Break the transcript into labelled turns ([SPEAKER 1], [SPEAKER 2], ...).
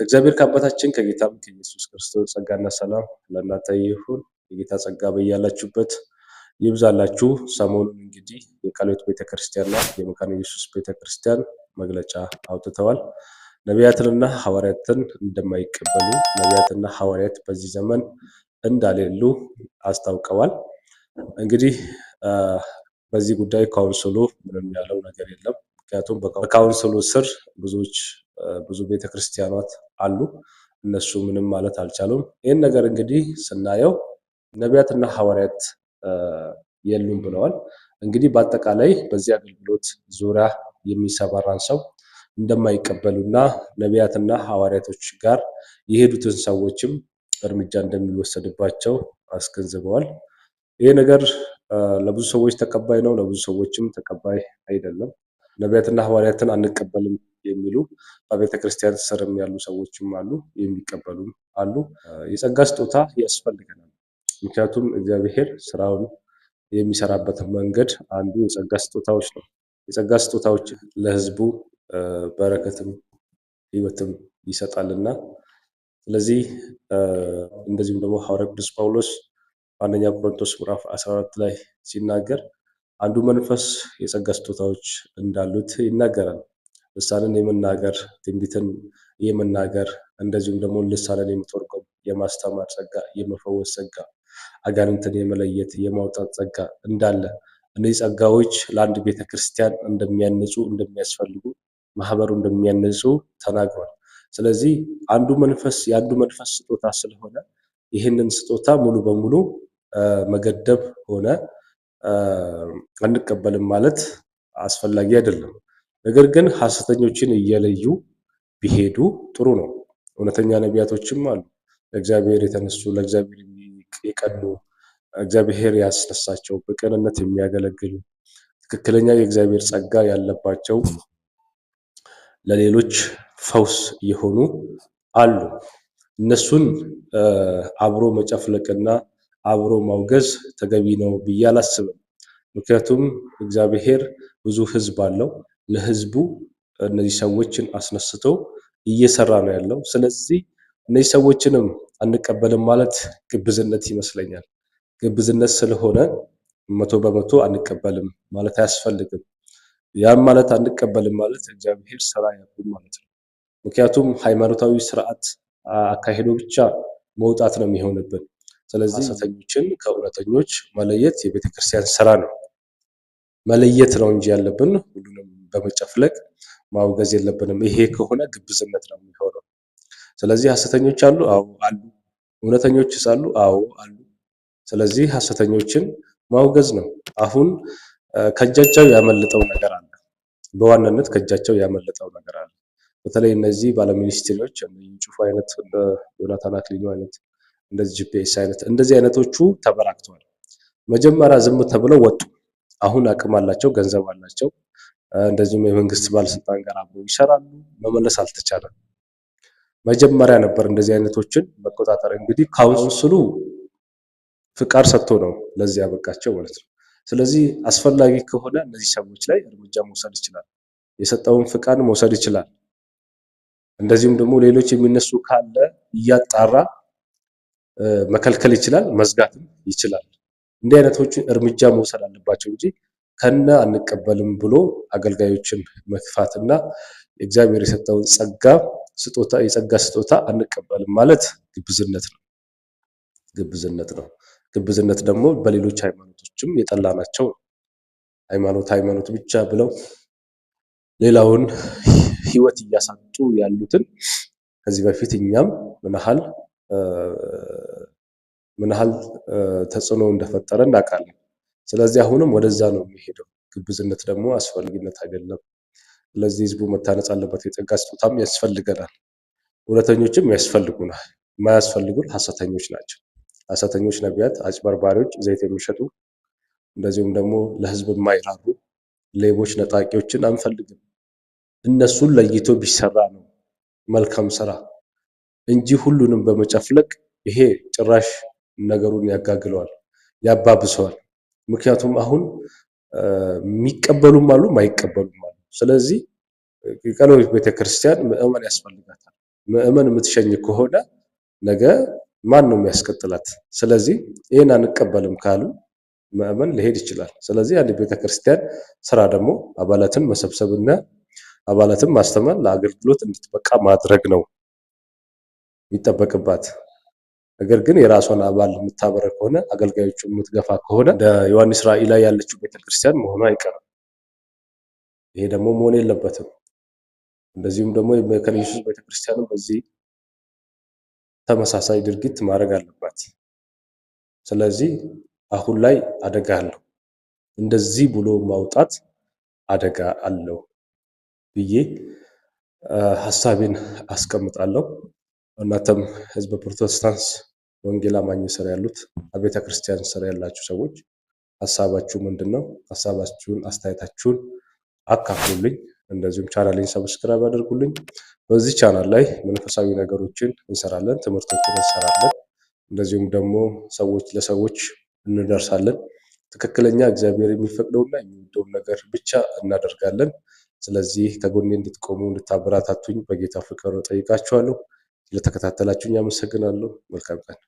[SPEAKER 1] ከእግዚአብሔር ከአባታችን ከጌታም ከኢየሱስ ክርስቶስ ጸጋና ሰላም ለእናንተ ይሁን። የጌታ ጸጋ በያላችሁበት ይብዛላችሁ። ሰሞኑን እንግዲህ የቃልዮት ቤተክርስቲያንና የመካነ ኢየሱስ ቤተክርስቲያን መግለጫ አውጥተዋል። ነቢያትንና ሐዋርያትን እንደማይቀበሉ፣ ነቢያትና ሐዋርያት በዚህ ዘመን እንዳሌሉ አስታውቀዋል። እንግዲህ በዚህ ጉዳይ ካውንስሉ ምንም ያለው ነገር የለም። ምክንያቱም በካውንስሉ ስር ብዙ ቤተክርስቲያናት አሉ። እነሱ ምንም ማለት አልቻሉም። ይህን ነገር እንግዲህ ስናየው ነቢያትና ሐዋርያት የሉም ብለዋል። እንግዲህ በአጠቃላይ በዚህ አገልግሎት ዙሪያ የሚሰማራን ሰው እንደማይቀበሉና ነቢያትና ሐዋርያቶች ጋር የሄዱትን ሰዎችም እርምጃ እንደሚወሰድባቸው አስገንዝበዋል። ይህ ነገር ለብዙ ሰዎች ተቀባይ ነው፣ ለብዙ ሰዎችም ተቀባይ አይደለም። ነቢያትና ሐዋርያትን አንቀበልም የሚሉ በቤተ ክርስቲያን ስርም ያሉ ሰዎችም አሉ፣ የሚቀበሉም አሉ። የጸጋ ስጦታ ያስፈልገናል። ምክንያቱም እግዚአብሔር ስራውን የሚሰራበት መንገድ አንዱ የጸጋ ስጦታዎች ነው። የጸጋ ስጦታዎች ለሕዝቡ በረከትም ሕይወትም ይሰጣልና ስለዚህ እንደዚሁም ደግሞ ሐዋርያው ቅዱስ ጳውሎስ በአንደኛ ቆሮንቶስ ምዕራፍ 14 ላይ ሲናገር አንዱ መንፈስ የጸጋ ስጦታዎች እንዳሉት ይናገራል። ልሳንን የመናገር፣ ትንቢትን የመናገር፣ እንደዚሁም ደግሞ ልሳንን የመተርጎም፣ የማስተማር ጸጋ፣ የመፈወስ ጸጋ፣ አጋንንትን የመለየት የማውጣት ጸጋ እንዳለ እነዚህ ጸጋዎች ለአንድ ቤተክርስቲያን እንደሚያንጹ እንደሚያስፈልጉ ማህበሩ እንደሚያንጹ ተናግሯል። ስለዚህ የአንዱ መንፈስ ስጦታ ስለሆነ ይህንን ስጦታ ሙሉ በሙሉ መገደብ ሆነ አንቀበልም ማለት አስፈላጊ አይደለም። ነገር ግን ሐሰተኞችን እየለዩ ቢሄዱ ጥሩ ነው። እውነተኛ ነቢያቶችም አሉ፣ ለእግዚአብሔር የተነሱ ለእግዚአብሔር የቀኑ እግዚአብሔር ያስነሳቸው በቅንነት የሚያገለግሉ ትክክለኛ የእግዚአብሔር ጸጋ ያለባቸው ለሌሎች ፈውስ የሆኑ አሉ። እነሱን አብሮ መጨፍለቅና አብሮ ማውገዝ ተገቢ ነው ብዬ አላስብም። ምክንያቱም እግዚአብሔር ብዙ ሕዝብ አለው። ለሕዝቡ እነዚህ ሰዎችን አስነስቶ እየሰራ ነው ያለው። ስለዚህ እነዚህ ሰዎችንም አንቀበልም ማለት ግብዝነት ይመስለኛል። ግብዝነት ስለሆነ 100% አንቀበልም ማለት አያስፈልግም። ያም ማለት አንቀበልም ማለት እግዚአብሔር ስራ ያቁም ማለት ነው። ምክንያቱም ሃይማኖታዊ ስርዓት አካሄዶ ብቻ መውጣት ነው የሚሆንብን። ስለዚህ ሐሰተኞችን ከእውነተኞች መለየት የቤተክርስቲያን ስራ ነው። መለየት ነው እንጂ ያለብን ሁሉንም በመጨፍለቅ ማውገዝ የለብንም። ይሄ ከሆነ ግብዝነት ነው የሚሆነው። ስለዚህ ሐሰተኞች አሉ፣ አዎ አሉ። እውነተኞችስ አሉ፣ አዎ አሉ። ስለዚህ ሐሰተኞችን ማውገዝ ነው። አሁን ከእጃቸው ያመለጠው ነገር አለ። በዋናነት ከእጃቸው ያመለጠው ነገር አለ። በተለይ እነዚህ ባለሚኒስትሪዎች ጩፋ አይነት፣ ዮናታን አክሊሉ አይነት፣ እንደዚህ ጂፒኤስ አይነት እንደዚህ አይነቶቹ ተበራክተዋል። መጀመሪያ ዝም ተብለው ወጡ። አሁን አቅም አላቸው፣ ገንዘብ አላቸው። እንደዚሁም የመንግስት ባለስልጣን ጋር አብረው ይሰራሉ። መመለስ አልተቻለም። መጀመሪያ ነበር እንደዚህ አይነቶችን መቆጣጠር። እንግዲህ ካውንስሉ ፍቃድ ሰጥቶ ነው ለዚህ ያበቃቸው ማለት ነው። ስለዚህ አስፈላጊ ከሆነ እነዚህ ሰዎች ላይ እርምጃ መውሰድ ይችላል። የሰጠውን ፍቃድ መውሰድ ይችላል። እንደዚሁም ደግሞ ሌሎች የሚነሱ ካለ እያጣራ መከልከል ይችላል፣ መዝጋትም ይችላል። እንዲህ አይነቶችን እርምጃ መውሰድ አለባቸው እንጂ ከነ አንቀበልም ብሎ አገልጋዮችን መግፋትና እግዚአብሔር የሰጠውን የጸጋ ስጦታ አንቀበልም ማለት ግብዝነት ነው። ግብዝነት ደግሞ በሌሎች ሃይማኖቶችም የጠላናቸው ሃይማኖት ብቻ ብለው ሌላውን ሕይወት እያሳጡ ያሉትን ከዚህ በፊት እኛም ምን ያህል ተጽዕኖ እንደፈጠረ እናውቃለን። ስለዚህ አሁንም ወደዛ ነው የሚሄደው። ግብዝነት ደግሞ አስፈላጊነት አይደለም። ስለዚህ ሕዝቡ መታነጽ አለበት። የጸጋ ስጦታም ያስፈልገናል። እውነተኞችም ያስፈልጉናል። የማያስፈልጉን ሐሰተኞች ናቸው። ሐሰተኞች ነቢያት፣ አጭበርባሪዎች፣ ዘይት የሚሸጡ እንደዚሁም ደግሞ ለሕዝብ የማይራሩ ሌቦች፣ ነጣቂዎችን አንፈልግም። እነሱን ለይቶ ቢሰራ ነው መልካም ስራ እንጂ ሁሉንም በመጨፍለቅ ይሄ ጭራሽ ነገሩን ያጋግለዋል፣ ያባብሰዋል። ምክንያቱም አሁን የሚቀበሉም አሉ፣ ማይቀበሉም አሉ። ስለዚህ የቃልዮት ቤተክርስቲያን ምዕመን ያስፈልጋታል። ምዕመን የምትሸኝ ከሆነ ነገ ማን ነው የሚያስቀጥላት? ስለዚህ ይህን አንቀበልም ካሉ ምዕመን ሊሄድ ይችላል። ስለዚህ አንድ ቤተክርስቲያን ስራ ደግሞ አባላትን መሰብሰብና አባላትን ማስተማር ለአገልግሎት እንድትበቃ ማድረግ ነው የሚጠበቅባት። ነገር ግን የራሷን አባል የምታበረ ከሆነ አገልጋዮቹን የምትገፋ ከሆነ እንደ ዮሐንስ ራእይ ላይ ያለችው ቤተክርስቲያን መሆኑ አይቀርም። ይሄ ደግሞ መሆን የለበትም። እንደዚሁም ደግሞ የማዕከለ ኢየሱስ ቤተክርስቲያንም በዚህ ተመሳሳይ ድርጊት ማድረግ አለባት። ስለዚህ አሁን ላይ አደጋ አለው። እንደዚህ ብሎ ማውጣት አደጋ አለው ብዬ ሀሳቤን አስቀምጣለሁ። እናንተም ህዝበ ፕሮቴስታንት ወንጌል አማኝ ስር ያሉት አብያተ ክርስቲያን ስር ያላችሁ ሰዎች ሀሳባችሁ ምንድነው? ሀሳባችሁን አስተያየታችሁን አካፍሉልኝ። እንደዚሁም ቻናሌን ሰብስክራይብ አድርጉልኝ። በዚህ ቻናል ላይ መንፈሳዊ ነገሮችን እንሰራለን፣ ትምህርቶችን እንሰራለን። እንደዚሁም ደግሞ ሰዎች ለሰዎች እንደርሳለን። ትክክለኛ እግዚአብሔር የሚፈቅደውና የሚወደውን ነገር ብቻ እናደርጋለን። ስለዚህ ከጎኔ እንድትቆሙ እንድታበረታቱኝ በጌታ ፍቅር ጠይቃችኋለሁ። ስለተከታተላችሁኝ አመሰግናለሁ። መልካም ቀን።